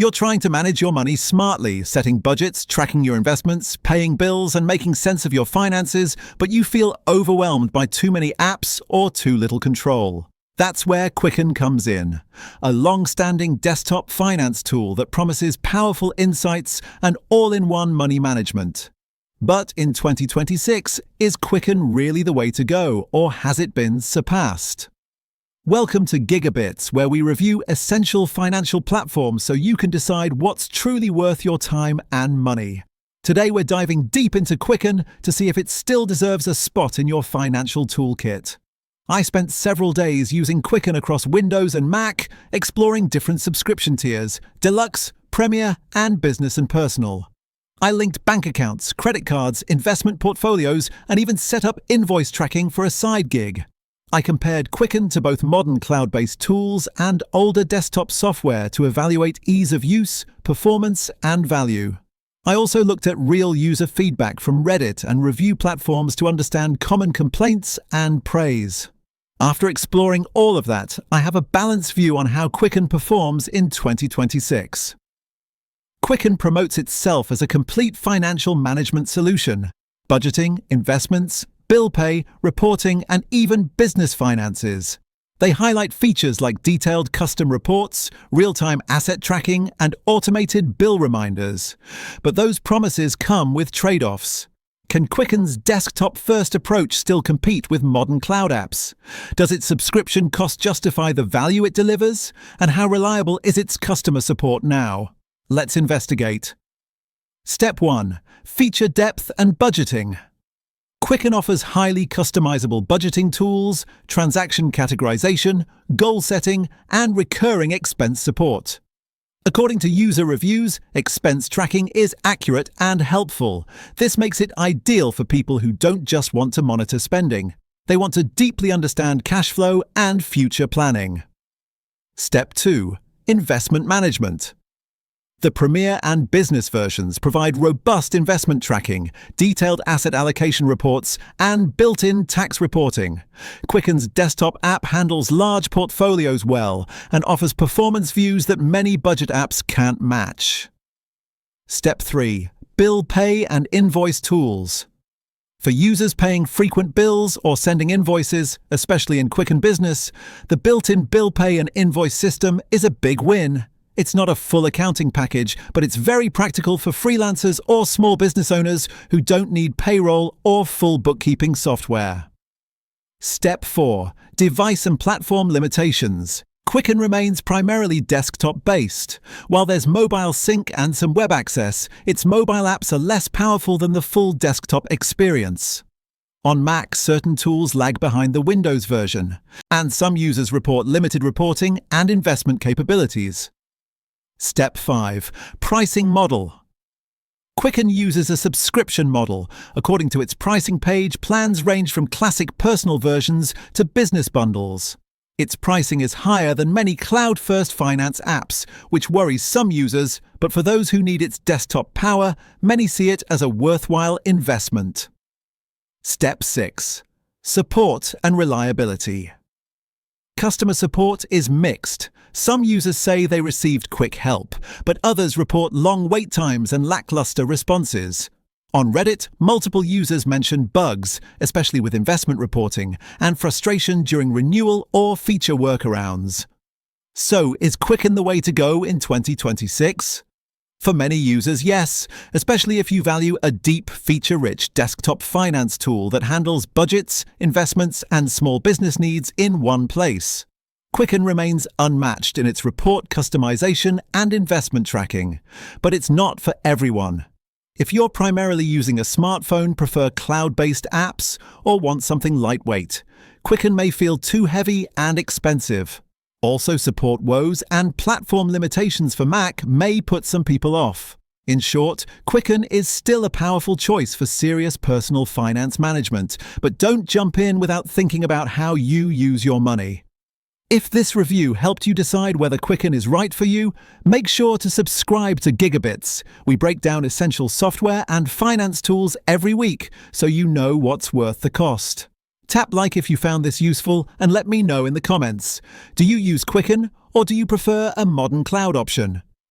You're trying to manage your money smartly, setting budgets, tracking your investments, paying bills, and making sense of your finances, but you feel overwhelmed by too many apps or too little control. That's where Quicken comes in, a long-standing desktop finance tool that promises powerful insights and all-in-one money management. But in 2026, is Quicken really the way to go, or has it been surpassed? Welcome to GigaBits, where we review essential financial platforms so you can decide what's truly worth your time and money. Today we're diving deep into Quicken to see if it still deserves a spot in your financial toolkit. I spent several days using Quicken across Windows and Mac, exploring different subscription tiers, Deluxe, Premier, and Business and Personal. I linked bank accounts, credit cards, investment portfolios, and even set up invoice tracking for a side gig. I compared Quicken to both modern cloud-based tools and older desktop software to evaluate ease of use, performance, and value. I also looked at real user feedback from Reddit and review platforms to understand common complaints and praise. After exploring all of that, I have a balanced view on how Quicken performs in 2026. Quicken promotes itself as a complete financial management solution: budgeting, investments, bill pay, reporting, and even business finances. They highlight features like detailed custom reports, real-time asset tracking, and automated bill reminders. But those promises come with trade-offs. Can Quicken's desktop-first approach still compete with modern cloud apps? Does its subscription cost justify the value it delivers? And how reliable is its customer support now? Let's investigate. Step 1. Feature depth and budgeting. Quicken offers highly customizable budgeting tools, transaction categorization, goal setting, and recurring expense support. According to user reviews, expense tracking is accurate and helpful. This makes it ideal for people who don't just want to monitor spending. They want to deeply understand cash flow and future planning. Step 2. Investment management. The Premier and Business versions provide robust investment tracking, detailed asset allocation reports, and built-in tax reporting. Quicken's desktop app handles large portfolios well and offers performance views that many budget apps can't match. Step 3. Bill pay and invoice tools. For users paying frequent bills or sending invoices, especially in Quicken Business, the built-in bill pay and invoice system is a big win. It's not a full accounting package, but it's very practical for freelancers or small business owners who don't need payroll or full bookkeeping software. Step 4. Device and platform limitations. Quicken remains primarily desktop-based. While there's mobile sync and some web access, its mobile apps are less powerful than the full desktop experience. On Mac, certain tools lag behind the Windows version, and some users report limited reporting and investment capabilities. Step 5. Pricing model. Quicken uses a subscription model. According to its pricing page, plans range from classic personal versions to business bundles. Its pricing is higher than many cloud-first finance apps, which worries some users, but for those who need its desktop power, many see it as a worthwhile investment. Step 6. Support and reliability. Customer support is mixed. Some users say they received quick help, but others report long wait times and lackluster responses. On Reddit, multiple users mention bugs, especially with investment reporting, and frustration during renewal or feature workarounds. So, is Quicken the way to go in 2026? For many users, yes, especially if you value a deep, feature-rich desktop finance tool that handles budgets, investments, and small business needs in one place. Quicken remains unmatched in its report customization and investment tracking, but it's not for everyone. If you're primarily using a smartphone, prefer cloud-based apps, or want something lightweight, Quicken may feel too heavy and expensive. Also, support woes and platform limitations for Mac may put some people off. In short, Quicken is still a powerful choice for serious personal finance management, but don't jump in without thinking about how you use your money. If this review helped you decide whether Quicken is right for you, make sure to subscribe to GigaBits. We break down essential software and finance tools every week, so you know what's worth the cost. Tap like if you found this useful and let me know in the comments. Do you use Quicken or do you prefer a modern cloud option?